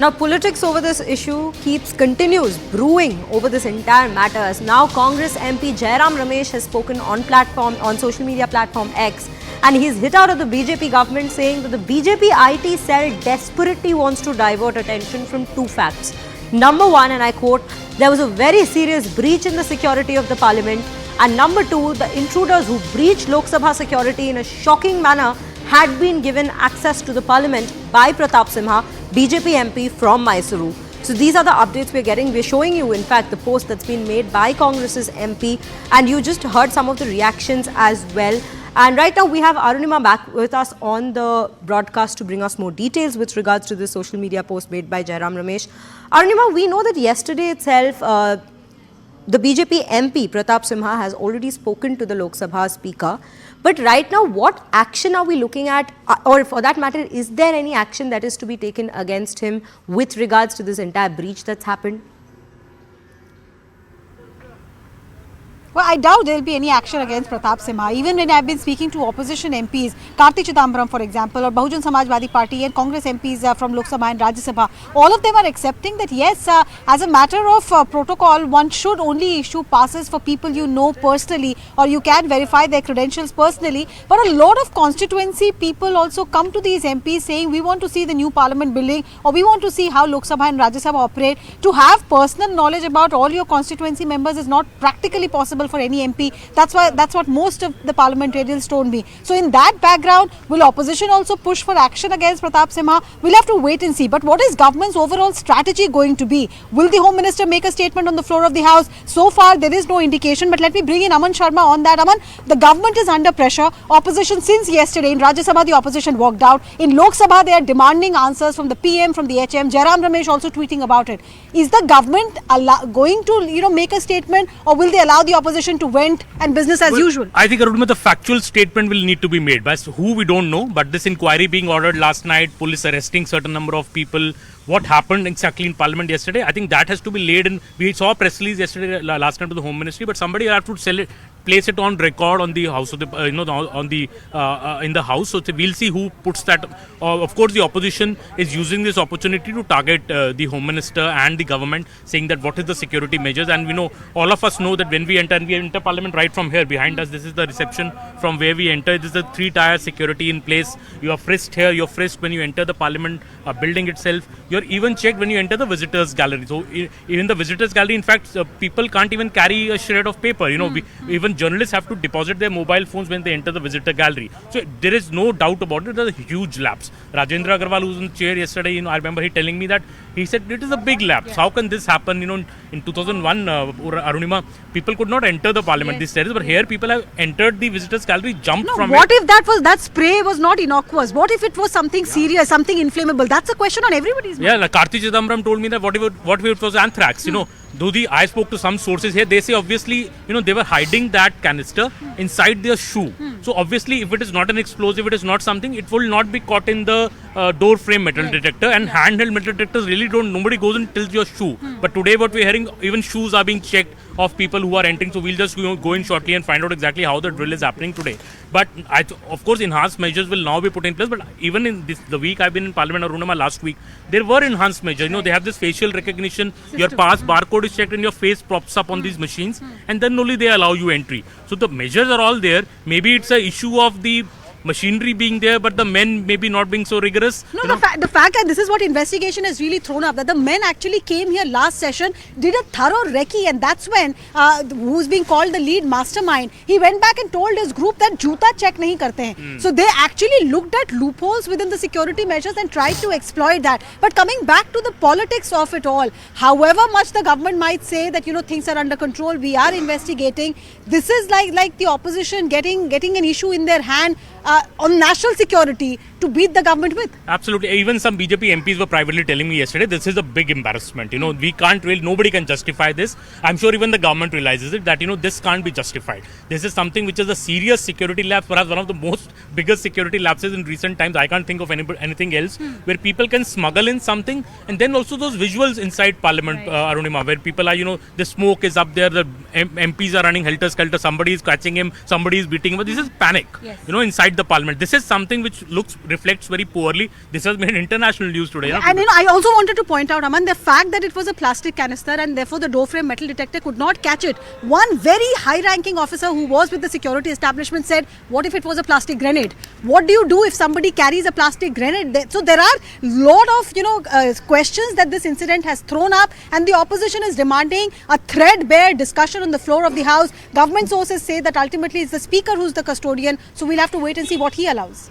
Now, politics over this issue continues brewing over this entire matter. As now, Congress MP Jairam Ramesh has spoken on social media platform X, and he's hit out at the BJP government, saying that the BJP IT cell desperately wants to divert attention from two facts. Number one, and I quote, there was a very serious breach in the security of the parliament, and number two, the intruders who breached Lok Sabha security in a shocking manner had been given access to the parliament by Pratap Simha, BJP MP from Mysuru. So these are the updates we're getting. We're showing you, in fact, the post that's been made by Congress's MP, and you just heard some of the reactions as well. And right now we have Arunima back with us on the broadcast to bring us more details with regards to this social media post made by Jairam Ramesh. Arunima, we know that yesterday itself, the BJP MP Pratap Simha has already spoken to the Lok Sabha Speaker. But right now, what action are we looking at? Or for that matter, is there any action that is to be taken against him with regards to this entire breach that's happened? Well, I doubt there will be any action against Pratap Simha. Even when I have been speaking to opposition MPs, Karti Chidambaram, for example, or Bahujan Samajwadi Party and Congress MPs from Lok Sabha and Rajya Sabha, all of them are accepting that yes, as a matter of protocol, one should only issue passes for people you know personally, or you can verify their credentials personally. But a lot of constituency people also come to these MPs saying we want to see the new parliament building, or we want to see how Lok Sabha and Rajya Sabha operate. To have personal knowledge about all your constituency members is not practically possible for any MP. That's what most of the parliamentarians told me. So in that background, will opposition also push for action against Pratap Simha? We'll have to wait and see. But what is government's overall strategy going to be? Will the Home Minister make a statement on the floor of the House? So far, there is no indication. But let me bring in Aman Sharma on that. Aman, the government is under pressure. Opposition since yesterday in Rajya Sabha, the opposition walked out. In Lok Sabha, they are demanding answers from the PM, from the HM. Jairam Ramesh also tweeting about it. Is the government going to make a statement, or will they allow the opposition to vent and business as usual? I think Arunima, the factual statement will need to be made. By who we don't know, but this inquiry being ordered last night, police arresting certain number of people, what happened exactly in Parliament yesterday, I think that has to be laid in. We saw a press release yesterday, last night to the Home Ministry, but somebody will have to place it on record on the House of the, in the House. So we'll see who puts that. Of course, the opposition is using this opportunity to target the Home Minister and the government, saying that what is the security measures. And we know, all of us know that when we enter Parliament right from here behind us, this is the reception from where we enter. This is the 3-tier security in place. You are frisked here, you're frisked when you enter the Parliament building itself. You're even checked when you enter the visitors gallery. So even the visitors gallery, in fact, people can't even carry a shred of paper. Even journalists have to deposit their mobile phones when they enter the visitor gallery. So there is no doubt about it. There's a huge lapse. Rajendra Agarwal, who was in the chair yesterday, I remember he telling me that he said it is a big lapse. How can this happen? In 2001, Arunima, people could not enter the Parliament, these terraces, but here people have entered the visitors gallery, jumped from it. What if that spray was not innocuous? What if it was something serious, something inflammable? That's a question on everybody's mind. Yeah, like Karti Chidambaram told me that what if it was anthrax? Though I spoke to some sources here, they say obviously, they were hiding that canister inside their shoe. So obviously, if it is not an explosive, it is not something, it will not be caught in the door frame metal detector. And handheld metal detectors really nobody goes and tilts your shoe. But today what we're hearing, even shoes are being checked of people who are entering. So we'll just go in shortly and find out exactly how the drill is happening today. But of course, enhanced measures will now be put in place. But even in the week I've been in Parliament, Arunima, last week, there were enhanced measures. They have this facial recognition. Your pass barcode is checked and your face props up on these machines, and then only they allow you entry. So the measures are all there. Maybe it's an issue of the machinery being there, but the men maybe not being so rigorous. No, the fact that this is what investigation has really thrown up, that the men actually came here last session, did a thorough recce, and that's when who's being called the lead mastermind, he went back and told his group that juta check nahi karte hain. So they actually looked at loopholes within the security measures and tried to exploit that. But coming back to the politics of it all, however much the government might say that things are under control, we are investigating, this is like the opposition getting an issue in their hand on national security to beat the government with. Absolutely. Even some BJP MPs were privately telling me yesterday, this is a big embarrassment. We can't really, nobody can justify this. I'm sure even the government realizes it, that, this can't be justified. This is something which is a serious security lapse, perhaps one of the most biggest security lapses in recent times. I can't think of anything else where people can smuggle in something. And then also those visuals inside Parliament, Arunima, where people are, the smoke is up there, the MPs are running helter-skelter, somebody is catching him, somebody is beating him. But this is panic, inside inside the parliament. This is something which reflects very poorly. This has made international news today. And I also wanted to point out, Aman, the fact that it was a plastic canister and therefore the door frame metal detector could not catch it. One very high-ranking officer who was with the security establishment said, what if it was a plastic grenade? What do you do if somebody carries a plastic grenade? So there are a lot of questions that this incident has thrown up, and the opposition is demanding a threadbare discussion on the floor of the House. Government sources say that ultimately it's the Speaker who's the custodian, so we'll have to wait and see what he allows.